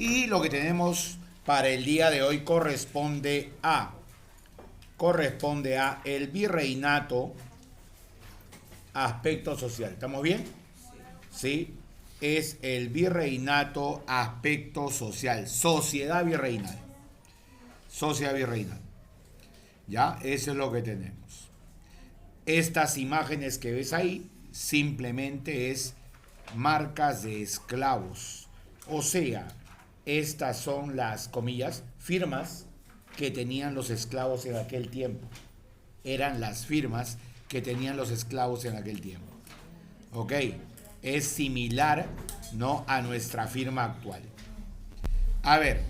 Y lo que tenemos para el día de hoy corresponde a el virreinato, aspecto social. ¿Estamos bien? Sí. Es el virreinato, aspecto social. Sociedad virreinal. Sociedad virreinal. ¿Ya? Eso es lo que tenemos. Estas imágenes que ves ahí simplemente es marcas de esclavos. O sea, estas son las, comillas, firmas que tenían los esclavos en aquel tiempo. Eran las firmas que tenían los esclavos en aquel tiempo. ¿Ok? Es similar, ¿no?, a nuestra firma actual. A ver,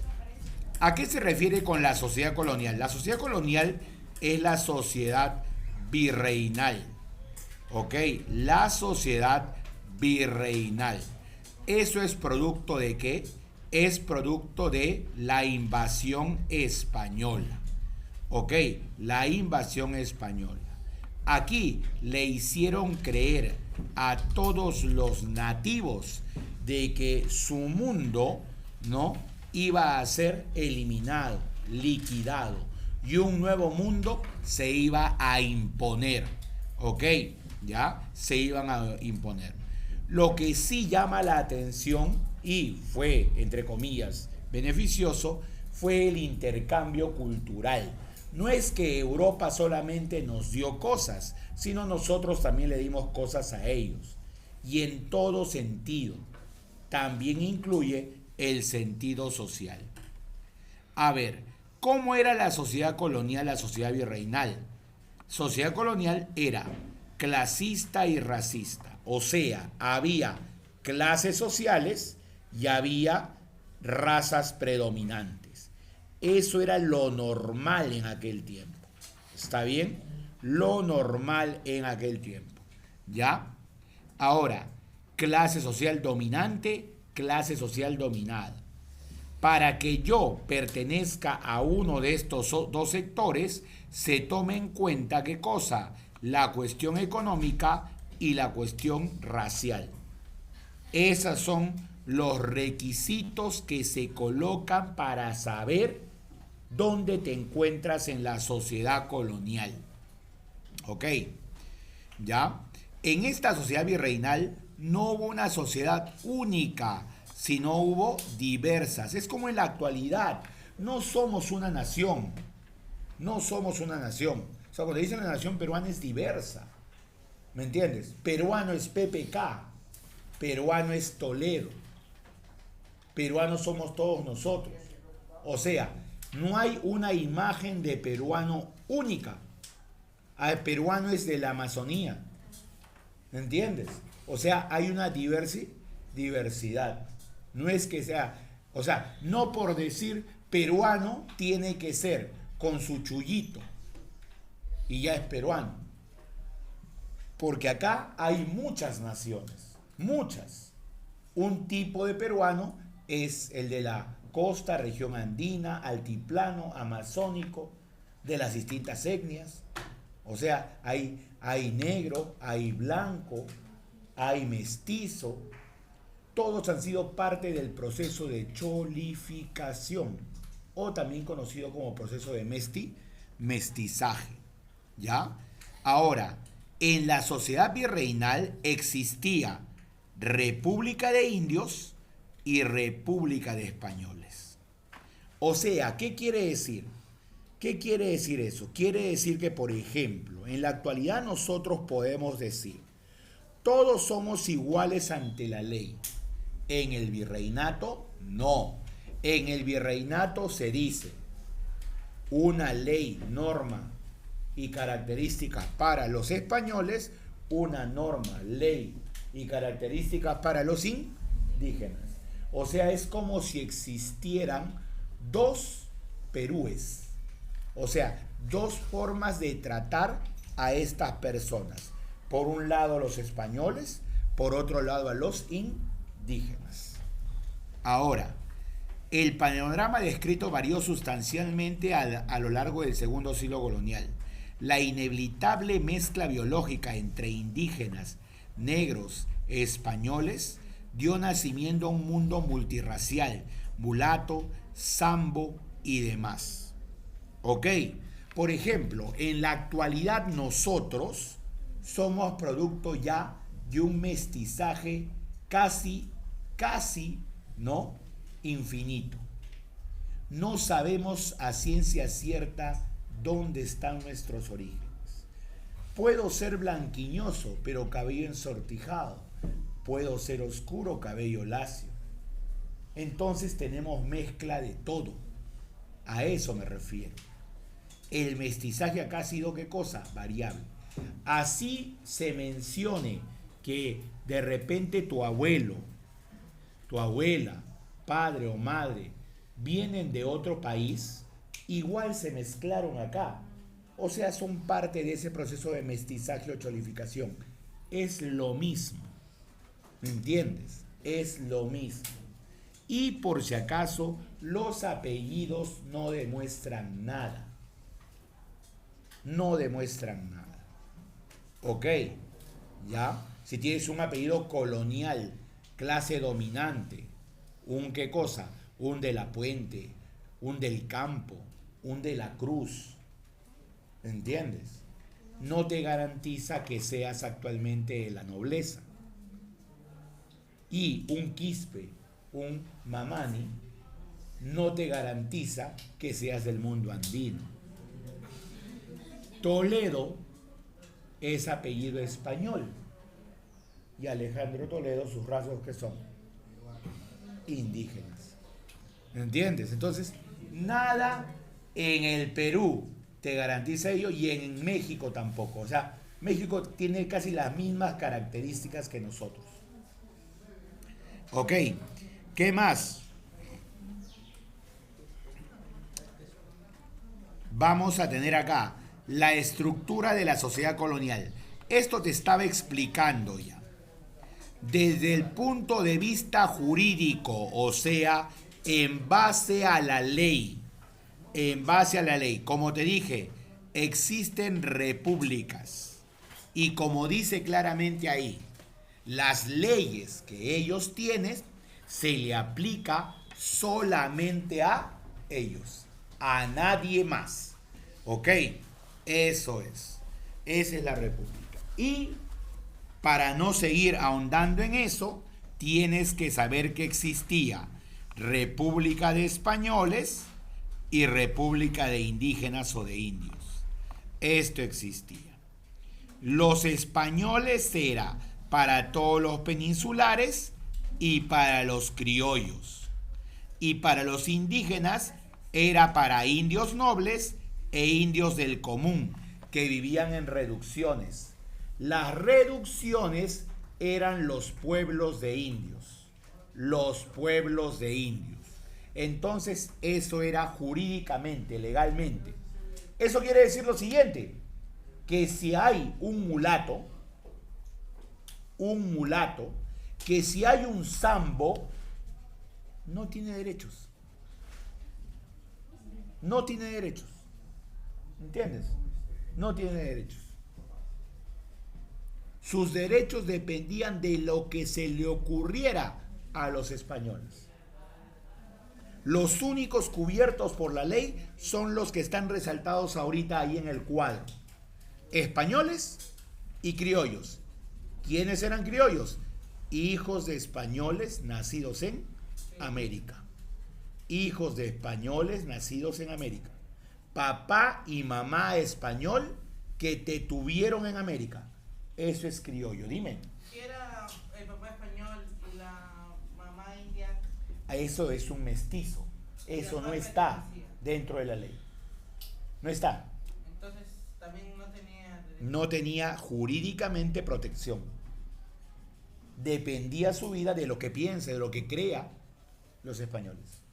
¿a qué se refiere con la sociedad colonial? La sociedad colonial es la sociedad virreinal. ¿Ok? La sociedad virreinal. ¿Eso es producto de qué? Es producto de la invasión española. ¿Ok? La invasión española. Aquí le hicieron creer a todos los nativos de que su mundo, ¿no?, iba a ser eliminado, liquidado, y un nuevo mundo se iba a imponer. ¿Ok? ¿Ya? Se iban a imponer. Lo que sí llama la atención y fue, entre comillas, beneficioso, fue el intercambio cultural. No es que Europa solamente nos dio cosas, sino nosotros también le dimos cosas a ellos. Y en todo sentido. También incluye el sentido social. A ver, ¿cómo era la sociedad colonial, la sociedad virreinal? Sociedad colonial era clasista y racista. O sea, había clases sociales y había razas predominantes. Eso era lo normal en aquel tiempo. ¿Está bien? Lo normal en aquel tiempo. ¿Ya? Ahora, clase social dominante, clase social dominada. Para que yo pertenezca a uno de estos dos sectores, se tome en cuenta ¿qué cosa? La cuestión económica y la cuestión racial. Esos son los requisitos que se colocan para saber dónde te encuentras en la sociedad colonial. ¿Ok? ¿Ya? En esta sociedad virreinal no hubo una sociedad única, sino hubo diversas. Es como en la actualidad. No somos una nación. No somos una nación. O sea, cuando dicen la nación peruana es diversa. ¿Me entiendes? Peruano es PPK. Peruano es Toledo. Peruanos somos todos nosotros. O sea, no hay una imagen de peruano única. El peruano es de la Amazonía. ¿Me entiendes? O sea, hay una diversidad. No es que sea, o sea, no por decir peruano tiene que ser con su chullito y ya es peruano. Porque acá hay muchas naciones, muchas. Un tipo de peruano es el de la costa, región andina, altiplano, amazónico, de las distintas etnias. O sea, hay negro, hay blanco, hay mestizo. Todos han sido parte del proceso de cholificación, o también conocido como proceso de mestizaje. ¿Ya? Ahora, en la sociedad virreinal existía República de Indios y República de Españoles. O sea, ¿qué quiere decir? ¿Qué quiere decir eso? Quiere decir que, por ejemplo, en la actualidad nosotros podemos decir, todos somos iguales ante la ley. En el virreinato, no. En el virreinato se dice una ley, norma y características para los españoles, una norma, ley y características para los indígenas. O sea, es como si existieran dos Perúes. O sea, dos formas de tratar a estas personas. Por un lado los españoles, por otro lado a los indígenas. Ahora, el panorama descrito varió sustancialmente a lo largo del segundo siglo colonial. La inevitable mezcla biológica entre indígenas, negros, españoles, dio nacimiento a un mundo multirracial, mulato, sambo y demás. ¿Ok? Por ejemplo, en la actualidad nosotros somos producto ya de un mestizaje casi, ¿no? Infinito. No sabemos a ciencia cierta dónde están nuestros orígenes. Puedo ser blanquiñoso, pero cabello ensortijado. Puedo ser oscuro, cabello lacio. Entonces tenemos mezcla de todo. A eso me refiero. El mestizaje acá ha sido, ¿qué cosa? Variable. Así se mencione que de repente tu abuelo, tu abuela, padre o madre vienen de otro país, igual se mezclaron acá. O sea, son parte de ese proceso de mestizaje o cholificación. Es lo mismo. ¿Me entiendes? Es lo mismo. Y por si acaso, los apellidos no demuestran nada. No demuestran nada. ¿Ok? ¿Ya? Si tienes un apellido colonial, clase dominante, un qué cosa, un de la Puente, un del Campo, un de la Cruz, ¿entiendes? No te garantiza que seas actualmente de la nobleza. Y un Quispe, un Mamani, no te garantiza que seas del mundo andino. Toledo es apellido español. Y Alejandro Toledo, sus rasgos que son indígenas. ¿Entiendes? Entonces, nada en el Perú te garantiza ello y en México tampoco. O sea, México tiene casi las mismas características que nosotros. Ok, ¿qué más? Vamos a tener acá la estructura de la sociedad colonial. Esto te estaba explicando ya. Desde el punto de vista jurídico, o sea, en base a la ley, como te dije, existen repúblicas y como dice claramente ahí, las leyes que ellos tienen se le aplica solamente a ellos, a nadie más. ¿Ok? Eso es. Esa es la república. Y para no seguir ahondando en eso, tienes que saber que existía República de Españoles y República de Indígenas o de Indios. Esto existía. Los españoles era para todos los peninsulares y para los criollos. Y para los indígenas era para indios nobles e indios del común, que vivían en reducciones. Las reducciones eran los pueblos de indios. Los pueblos de indios. Entonces, eso era jurídicamente, legalmente. Eso quiere decir lo siguiente, que si hay un mulato, que si hay un sambo, no tiene derechos. No tiene derechos. ¿Entiendes? No tiene derechos. Sus derechos dependían de lo que se le ocurriera a los españoles. Los únicos cubiertos por la ley son los que están resaltados ahorita ahí en el cuadro. Españoles y criollos. ¿Quiénes eran criollos? Hijos de españoles nacidos en América. Hijos de españoles nacidos en América. Papá y mamá español que te tuvieron en América. Eso es criollo. Dime. Si era el papá español y la mamá india. Eso es un mestizo. Eso no está dentro de la ley. No está. Entonces también no tenía derecho. No tenía jurídicamente protección. Dependía su vida de lo que piense, de lo que crea los españoles.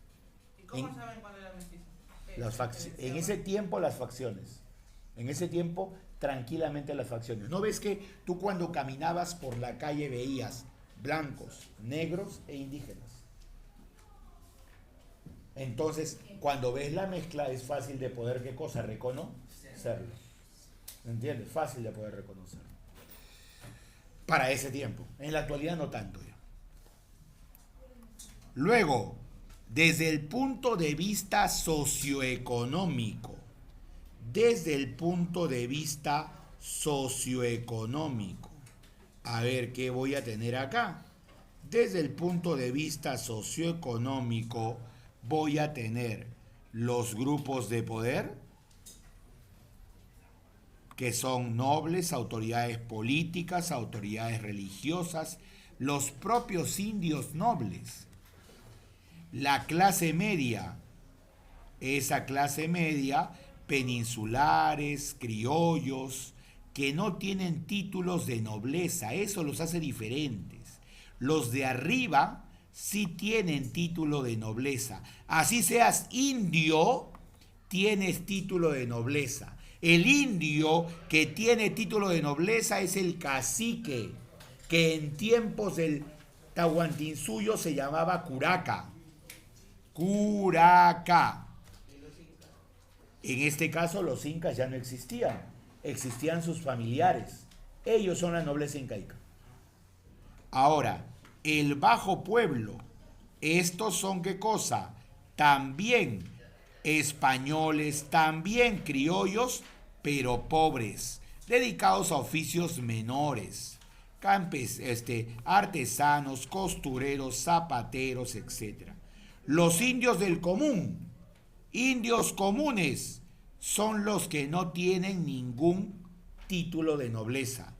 ¿Y cómo saben cuándo era mestizo? En ese tiempo las facciones. En ese tiempo tranquilamente las facciones. ¿No ves que tú cuando caminabas por la calle veías blancos, negros e indígenas? Entonces, cuando ves la mezcla es fácil de poder, ¿qué cosa? Reconocerlo. ¿Entiendes? Fácil de poder reconocerlo. Para ese tiempo. En la actualidad no tanto ya. Luego, desde el punto de vista socioeconómico, desde el punto de vista socioeconómico. A ver, ¿qué voy a tener acá? Desde el punto de vista socioeconómico voy a tener los grupos de poder, que son nobles, autoridades políticas, autoridades religiosas, los propios indios nobles, la clase media, esa clase media, peninsulares, criollos, que no tienen títulos de nobleza, eso los hace diferentes. Los de arriba sí tienen título de nobleza. Así seas indio, tienes título de nobleza. El indio que tiene título de nobleza es el cacique, que en tiempos del Tahuantinsuyo se llamaba curaca. Curaca. En este caso los incas ya no existían, existían sus familiares. Ellos son la nobleza incaica. Ahora, el bajo pueblo, estos son ¿qué cosa? También españoles, también criollos, pero pobres, dedicados a oficios menores, artesanos, costureros, zapateros, etc. Los indios del común, indios comunes, son los que no tienen ningún título de nobleza.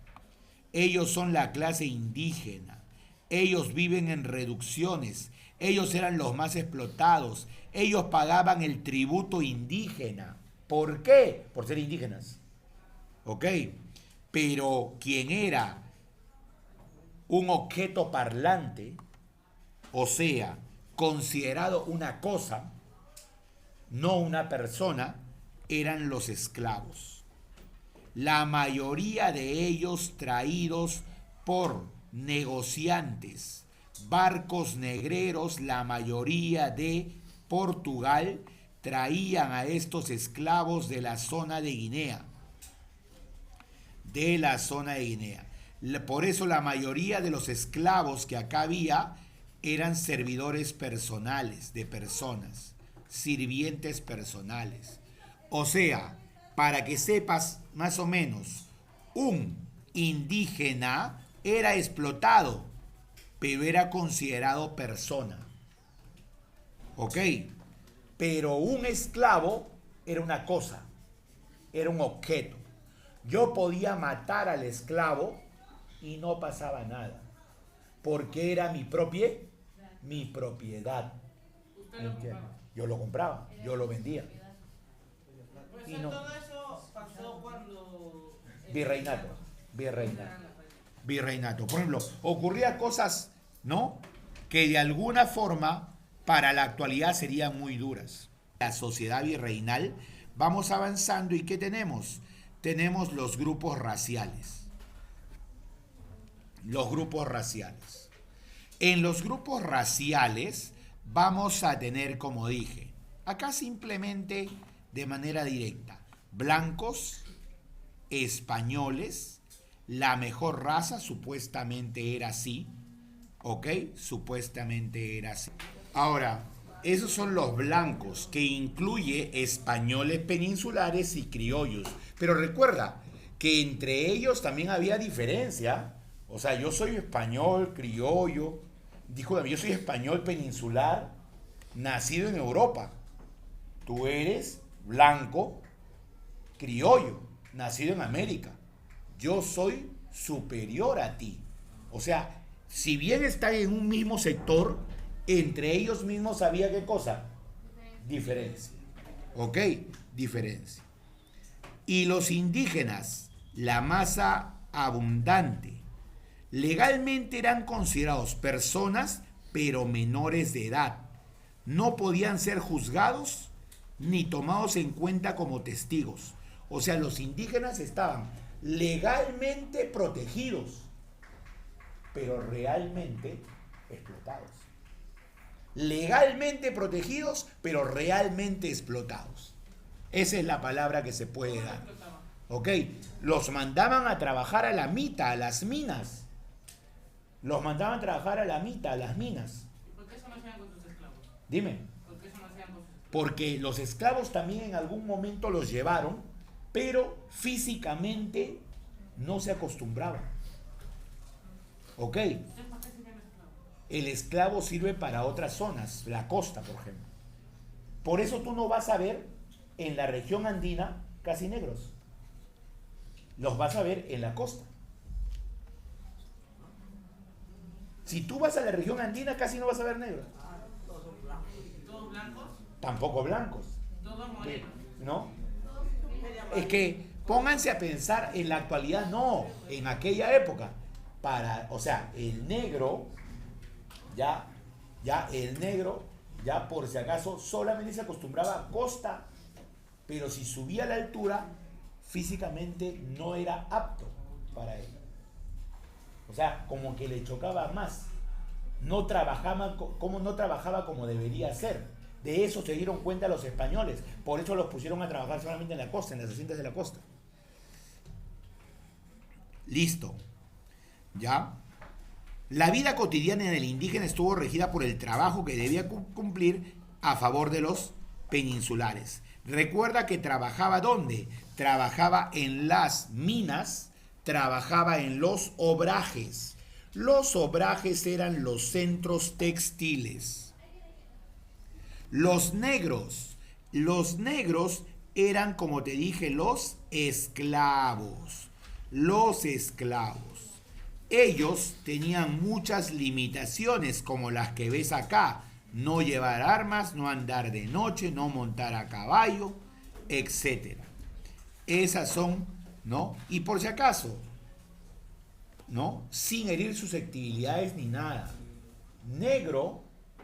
Ellos son la clase indígena. Ellos viven en reducciones. Ellos eran los más explotados. Ellos pagaban el tributo indígena. ¿Por qué? Por ser indígenas. ¿Ok? Pero quien era un objeto parlante, o sea, considerado una cosa, no una persona, eran los esclavos. La mayoría de ellos traídos por negociantes, barcos negreros, la mayoría de Portugal, traían a estos esclavos de la zona de Guinea. De la zona de Guinea. Por eso la mayoría de los esclavos que acá había eran servidores personales de personas, sirvientes personales. O sea, para que sepas más o menos, un indígena era explotado, pero era considerado persona. ¿Ok? Pero un esclavo era una cosa, era un objeto. Yo podía matar al esclavo y no pasaba nada, porque era mi propiedad. ¿Usted lo compraba? Yo lo compraba, yo lo vendía. Pues Y no. todo eso pasó cuando... Virreinato. Por ejemplo, ocurrían cosas, ¿no?, que de alguna forma para la actualidad serían muy duras. La sociedad virreinal, vamos avanzando y ¿qué tenemos? Tenemos los grupos raciales. Los grupos raciales. En los grupos raciales vamos a tener, como dije, acá simplemente de manera directa, blancos, españoles, la mejor raza supuestamente era así, ¿ok? Supuestamente era así. Ahora, esos son los blancos, que incluye españoles peninsulares y criollos. Pero recuerda que entre ellos también había diferencia. O sea, yo soy español, criollo, yo soy español peninsular, nacido en Europa. Tú eres blanco, criollo, nacido en América. Yo soy superior a ti. O sea, si bien están en un mismo sector, entre ellos mismos había ¿qué cosa? Diferencia. ¿Ok? Diferencia. Y los indígenas, la masa abundante, legalmente eran considerados personas, pero menores de edad. No podían ser juzgados ni tomados en cuenta como testigos. O sea, los indígenas estaban legalmente protegidos, pero realmente explotados. Legalmente protegidos, pero realmente explotados. Esa es la palabra que se puede dar. ¿Ok? Los mandaban a trabajar a la mita, a las minas. Los mandaban a trabajar a la mita, a las minas. ¿Y por qué se hacían con sus esclavos? Dime. ¿Por qué eso no hacían cosas? Porque los esclavos también en algún momento los llevaron, pero físicamente no se acostumbraban. ¿Ok? Entonces, ¿para qué serían esclavos? El esclavo sirve para otras zonas, la costa, por ejemplo. Por eso tú no vas a ver en la región andina casi negros. Los vas a ver en la costa. Si tú vas a la región andina casi no vas a ver negros. ¿Todos blancos? Tampoco blancos. ¿Todos morenos? ¿No? Es que pónganse a pensar en la actualidad, no, en aquella época. O sea, el negro, el negro, ya por si acaso, solamente se acostumbraba a costa, pero si subía a la altura, físicamente no era apto para él. O sea, como que le chocaba más. No trabajaba como debería ser. De eso se dieron cuenta los españoles. Por eso los pusieron a trabajar solamente en la costa, en las haciendas de la costa. Listo. ¿Ya? La vida cotidiana del indígena estuvo regida por el trabajo que debía cumplir a favor de los peninsulares. Recuerda que trabajaba ¿dónde? Trabajaba en las minas, trabajaba en los obrajes. Los obrajes eran los centros textiles. Los negros eran, como te dije, los esclavos. Los esclavos. Ellos tenían muchas limitaciones como las que ves acá. No llevar armas, no andar de noche, no montar a caballo, etc. Esas son, ¿no? Y por si acaso, ¿no? Sin herir susceptibilidades ni nada. Negro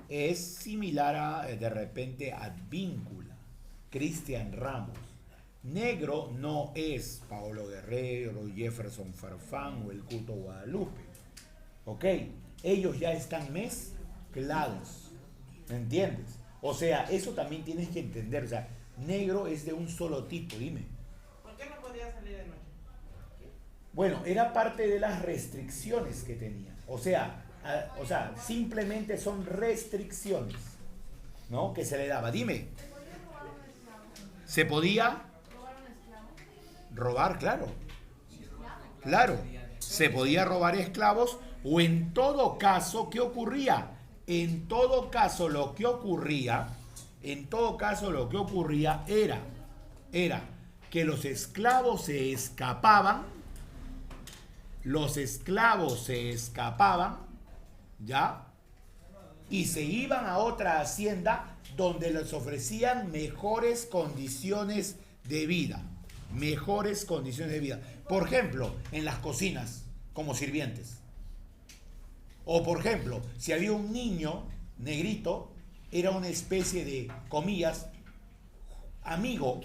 es similar a, de repente, Advíncula, Cristian Ramos. Negro no es Paolo Guerrero, Jefferson Farfán o el Cuto Guadalupe. ¿Ok? Ellos ya están mezclados. ¿Me entiendes? O sea, eso también tienes que entender. O sea, negro es de un solo tipo, dime. ¿Por qué no podía salir de noche? Bueno, era parte de las restricciones que tenía. O sea, simplemente son restricciones, ¿no? Que se le daba. Dime. ¿Se podía robar? Claro. Claro. Se podía robar esclavos o en todo caso, ¿qué ocurría? En todo caso lo que ocurría era que los esclavos se escapaban, ¿ya? Y se iban a otra hacienda donde les ofrecían mejores condiciones de vida. Mejores condiciones de vida. Por ejemplo, en las cocinas, como sirvientes. O por ejemplo, si había un niño negrito, era una especie de, comillas, amigo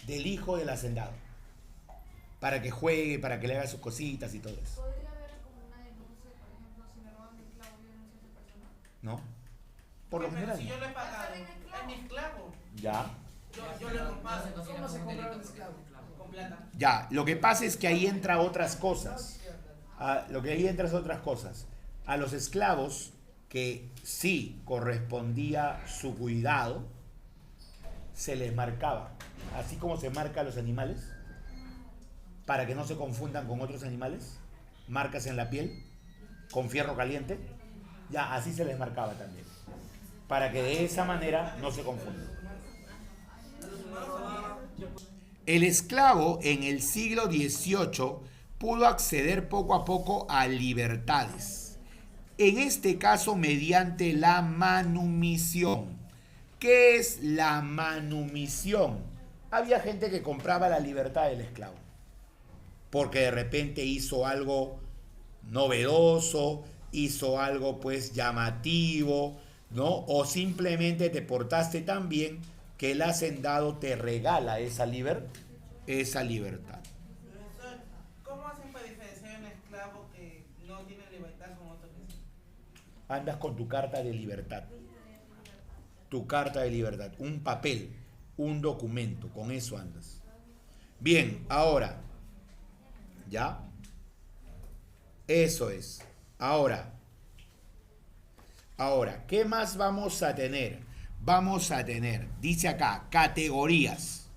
del hijo del hacendado. Para que juegue, para que le haga sus cositas y todo eso. ¿Podría haber como una denuncia, por ejemplo, si me roban mi esclavo, yo denuncio a esa persona? ¿No? Por lo Pero general. si yo No. le he pagado, es mi esclavo. Ya. Yo le he comprado. ¿Cómo se compra un esclavo? Con plata. Ya, lo que pasa es que ahí entra otras cosas. A los esclavos que sí correspondía su cuidado, se les marcaba, así como se marca a los animales, para que no se confundan con otros animales, marcas en la piel, con fierro caliente, ya así se les marcaba también, para que de esa manera no se confundan. El esclavo en el siglo XVIII pudo acceder poco a poco a libertades, en este caso mediante la manumisión. ¿Qué es la manumisión? Había gente que compraba la libertad del esclavo, porque de repente hizo algo novedoso, hizo algo pues llamativo, ¿no? O simplemente te portaste tan bien que el hacendado te regala esa libertad. Profesor, ¿cómo hacen para diferenciar un esclavo que no tiene libertad con otro que sí? Andas con tu carta de libertad. Tu carta de libertad, un papel, un documento, con eso andas. Bien, ahora, ¿ya? Eso es. Ahora, Ahora, ¿qué más vamos a tener? Vamos a tener, dice acá, categorías.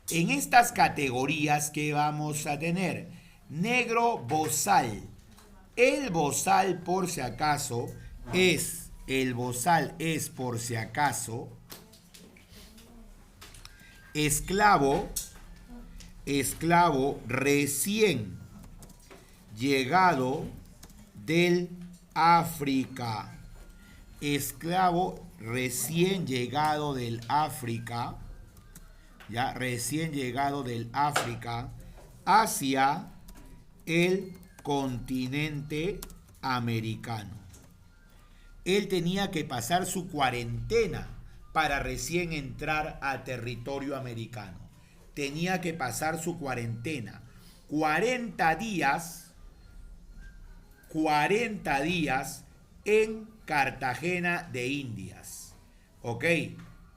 En estas categorías, ¿qué vamos a tener? Negro bozal. El bozal, por si acaso, por si acaso, esclavo recién llegado del África. Esclavo recién llegado del África, ya recién llegado del África hacia el continente americano. Él tenía que pasar su cuarentena para recién entrar a territorio americano. Tenía que pasar su cuarentena. 40 días en Cartagena de Indias. ¿Ok?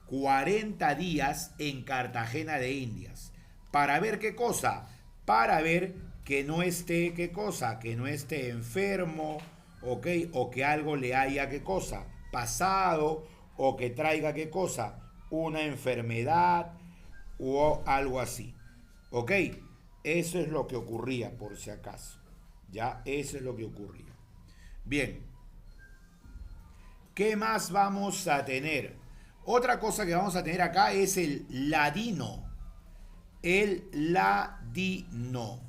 40 días en Cartagena de Indias. ¿Para ver qué cosa? Para ver que no esté, ¿qué cosa? Que no esté enfermo, ¿ok? O que algo le haya, ¿qué cosa? Pasado, o que traiga, ¿qué cosa? Una enfermedad o algo así. ¿Ok? Eso es lo que ocurría, por si acaso. Ya, eso es lo que ocurría. Bien. ¿Qué más vamos a tener? Otra cosa que vamos a tener acá es el ladino. El ladino.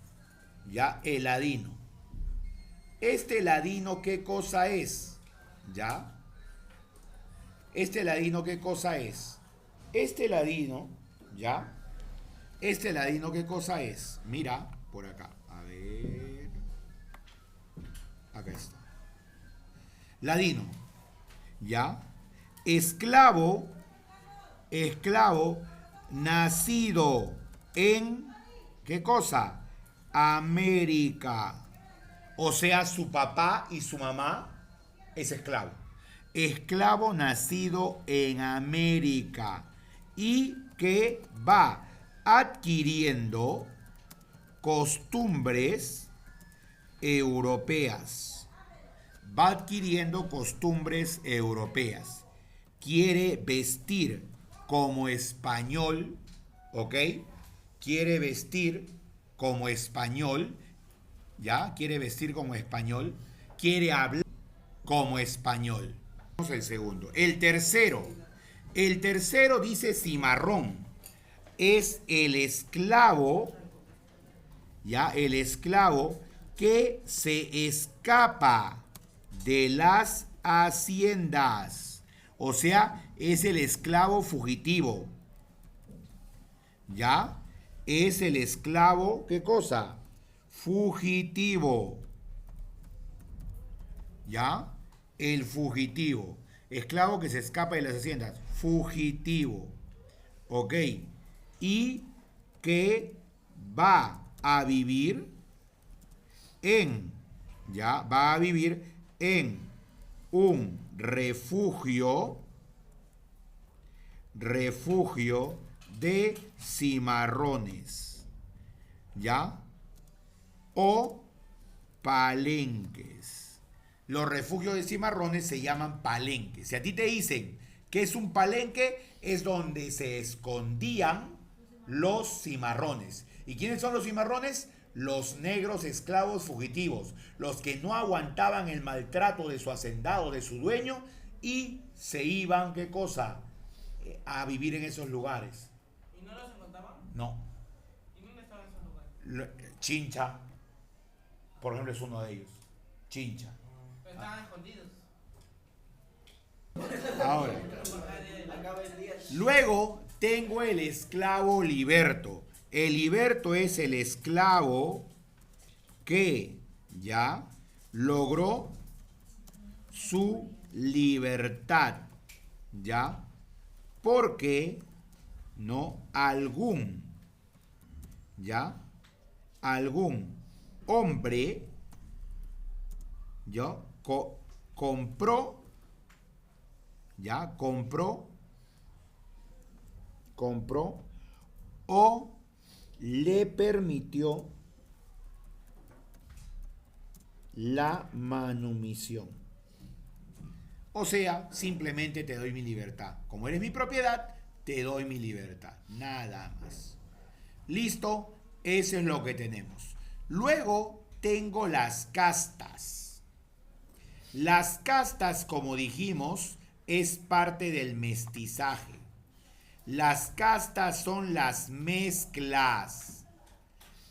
¿Ya? El ladino. Este ladino, ¿qué cosa es? ¿Ya? Este ladino, ¿qué cosa es? Este ladino, ¿ya? Este ladino, ¿qué cosa es? Mira, por acá. A ver. Acá está. Ladino. ¿Ya? Esclavo nacido en, ¿qué cosa? América. O sea, su papá y su mamá es esclavo. Esclavo nacido en América y que va adquiriendo costumbres europeas. Va adquiriendo costumbres europeas. Quiere vestir como español, ¿ok? Quiere vestir como español, ¿ya? Quiere vestir como español. Quiere hablar como español. Vamos al segundo. El tercero dice cimarrón. Es el esclavo, ¿ya? El esclavo que se escapa de las haciendas. O sea, es el esclavo fugitivo. ¿Ya? Es el esclavo, ¿qué cosa? Fugitivo. ¿Ya? El fugitivo. Esclavo que se escapa de las haciendas. Fugitivo. ¿Ok? Y que va a vivir en, ya, va a vivir en un refugio de cimarrones, ¿ya? O palenques. Los refugios de cimarrones se llaman palenques. Si a ti te dicen que es un palenque, es donde se escondían los cimarrones. ¿Y quiénes son los cimarrones? Los negros esclavos fugitivos, los que no aguantaban el maltrato de su hacendado, de su dueño, y se iban, ¿qué cosa? A vivir en esos lugares. ¿Y no los encontraban? No. ¿Y dónde estaban esos lugares? Chincha, por ejemplo, es uno de ellos. Chincha. Pero estaban escondidos. Ahora, luego tengo el esclavo liberto. El liberto es el esclavo que ya logró su libertad, ya, porque no algún hombre ya compró o le permitió la manumisión. O sea, simplemente te doy mi libertad. Como eres mi propiedad, te doy mi libertad. Nada más. ¿Listo? Eso es lo que tenemos. Luego tengo las castas. Las castas, como dijimos, es parte del mestizaje. Las castas son las mezclas.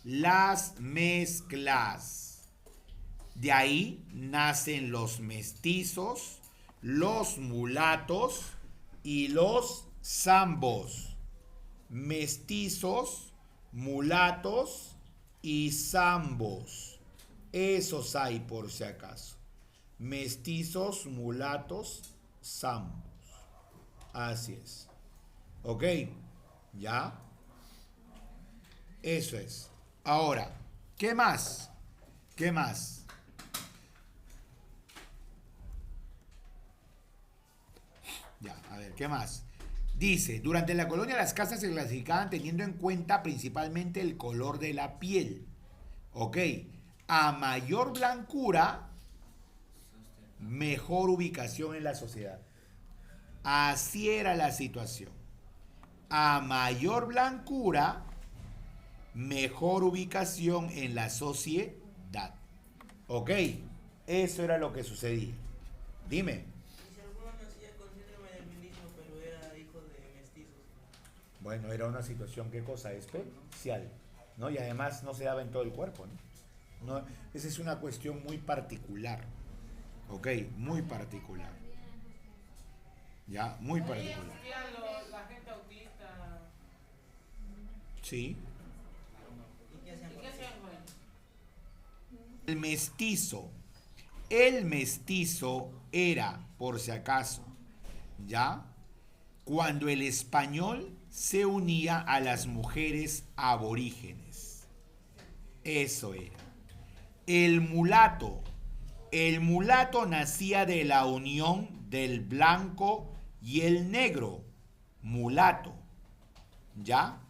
Las mezclas. De ahí nacen los mestizos, los mulatos y los zambos. Mestizos, mulatos y zambos. Esos hay por si acaso. Mestizos, mulatos, zambos. Así es. ¿Ok? ¿Ya? Eso es. Ahora, ¿qué más? ¿Qué más? Ya, a ver, ¿qué más? Dice, durante la colonia las castas se clasificaban teniendo en cuenta principalmente el color de la piel. ¿Ok? A mayor blancura, mejor ubicación en la sociedad. Así era la situación. A mayor blancura, mejor ubicación en la sociedad. ¿Ok? Eso era lo que sucedía. Dime. Y si alguno nacía con síndrome de milismo, pero era hijo de mestizos. Bueno, era una situación, ¿qué cosa? Especial, ¿no? Y además no se daba en todo el cuerpo, ¿no? Esa es una cuestión muy particular, ¿ok? Muy particular. Ya, muy particular. Existían la gente autista. Sí. ¿Y qué hacían con ellos? El mestizo. El mestizo era, por si acaso, ¿ya? Cuando el español se unía a las mujeres aborígenes. Eso era. El mulato. El mulato nacía de la unión del blanco y el negro. Mulato. ¿Ya?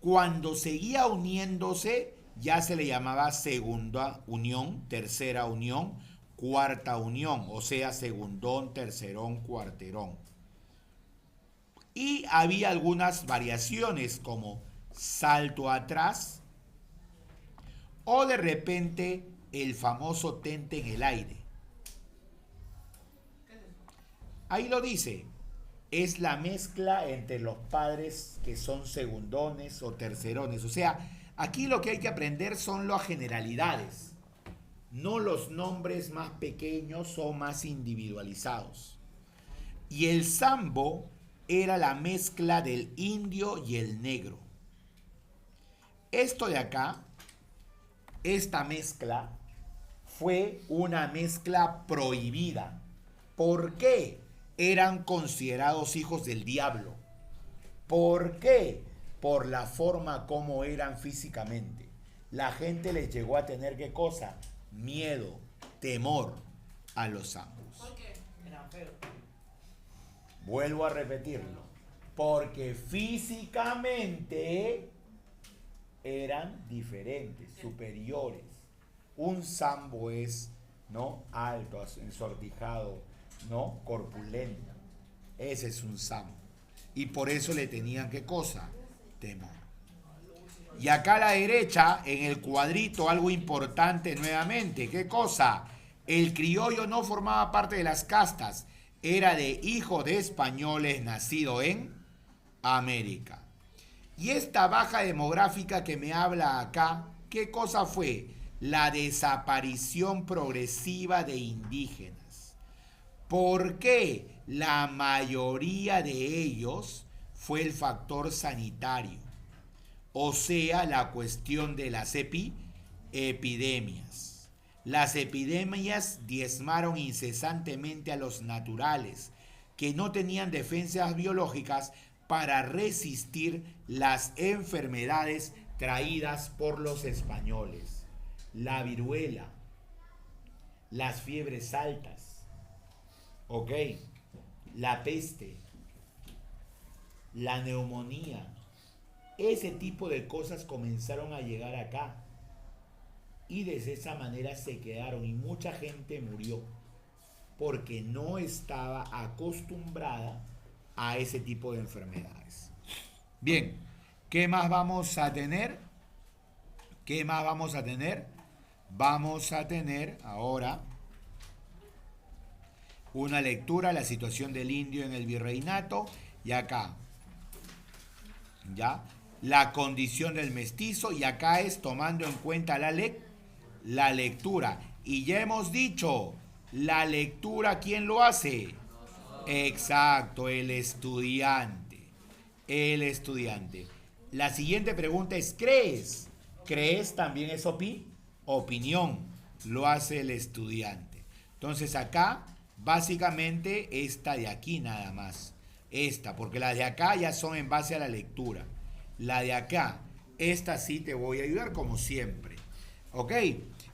Cuando seguía uniéndose, ya se le llamaba segunda unión, tercera unión, cuarta unión, o sea, segundón, tercerón, cuarterón. Y había algunas variaciones como salto atrás o de repente el famoso tente en el aire. Ahí lo dice, es la mezcla entre los padres que son segundones o tercerones. O sea, aquí lo que hay que aprender son las generalidades, no los nombres más pequeños o más individualizados. Y el sambo era la mezcla del indio y el negro. Esto de acá, esta mezcla, fue una mezcla prohibida. ¿Por qué? Eran considerados hijos del diablo. ¿Por qué? Por la forma como eran físicamente. La gente les llegó a tener, ¿qué cosa? Miedo, temor a los zambos. ¿Por qué? Eran feos. Vuelvo a repetirlo. Porque físicamente eran diferentes, superiores. Un sambo es, ¿no? Alto, ensortijado, ¿no? Corpulento. Ese es un sambo. Y por eso le tenían, ¿qué cosa? Temor. Y acá a la derecha, en el cuadrito, algo importante nuevamente. ¿Qué cosa? El criollo no formaba parte de las castas. Era de hijo de españoles nacido en América. Y esta baja demográfica que me habla acá, ¿qué cosa fue? La desaparición progresiva de indígenas. ¿Por qué? La mayoría de ellos fue el factor sanitario. O sea, la cuestión de las epidemias. Las epidemias diezmaron incesantemente a los naturales, que no tenían defensas biológicas para resistir las enfermedades traídas por los españoles. La viruela, las fiebres altas, ¿ok? La peste, la neumonía. Ese tipo de cosas comenzaron a llegar acá y de esa manera se quedaron y mucha gente murió. porque no estaba acostumbrada a ese tipo de enfermedades. Bien, ¿qué más vamos a tener? ¿Qué más vamos a tener? Vamos a tener ahora una lectura, la situación del indio en el virreinato, y acá, ¿ya? La condición del mestizo, y acá es tomando en cuenta la lectura. Y ya hemos dicho, la lectura, ¿quién lo hace? Exacto, el estudiante. El estudiante. La siguiente pregunta es, ¿crees? ¿Crees también es opinión? Lo hace el estudiante. Entonces acá, básicamente, esta de aquí nada más. Esta, porque las de acá ya son en base a la lectura. La de acá, esta sí te voy a ayudar como siempre. ¿Ok?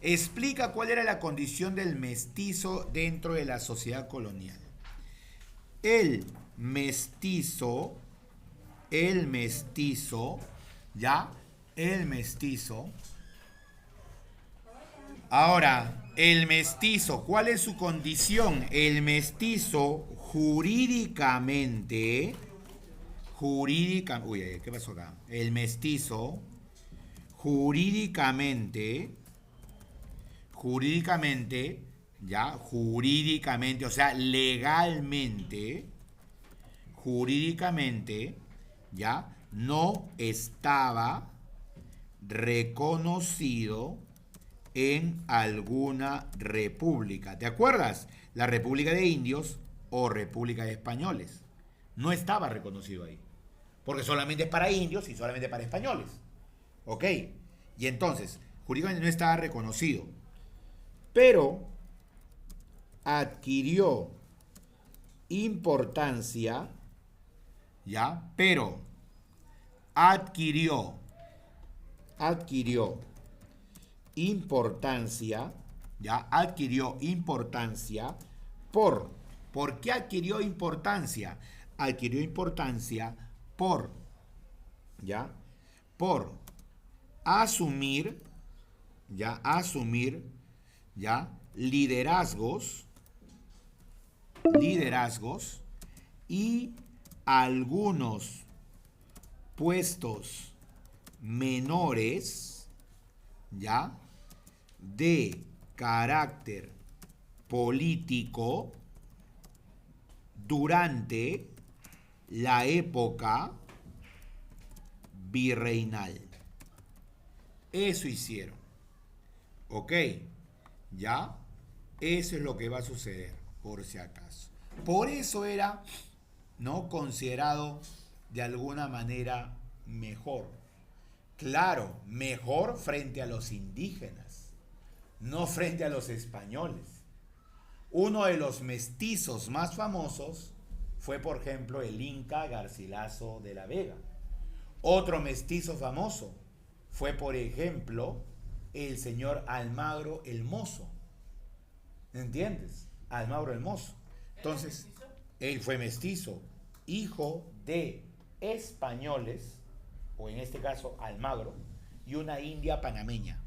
Explica cuál era la condición del mestizo dentro de la sociedad colonial. El mestizo, ¿ya? El mestizo. Ahora, el mestizo, ¿cuál es su condición? El mestizo jurídicamente, uy, ¿qué pasó acá? El mestizo jurídicamente, ¿ya? Jurídicamente, o sea, legalmente, ¿ya? No estaba reconocido en alguna república. ¿Te acuerdas? La República de Indios o República de Españoles. No estaba reconocido ahí. Porque solamente es para indios y solamente para españoles. ¿Ok? Y entonces, jurídicamente no estaba reconocido. Pero adquirió importancia, ¿ya? Pero adquirió importancia, ¿ya? Adquirió importancia ¿por qué adquirió importancia? Adquirió importancia ¿ya? Por asumir, ¿ya? ¿Ya? Liderazgos y algunos puestos menores, ¿ya? De carácter político durante la época virreinal. Eso hicieron. ¿Ok? ¿Ya? Eso es lo que va a suceder, por si acaso. Por eso era, ¿no?, considerado de alguna manera mejor. Claro, mejor frente a los indígenas, no frente a los españoles. Uno de los mestizos más famosos fue, por ejemplo, el Inca Garcilaso de la Vega. Otro mestizo famoso fue, por ejemplo, el señor Almagro el Mozo. ¿Entiendes? Almagro el Mozo. Entonces, él fue mestizo, hijo de españoles, o en este caso Almagro, y una india panameña.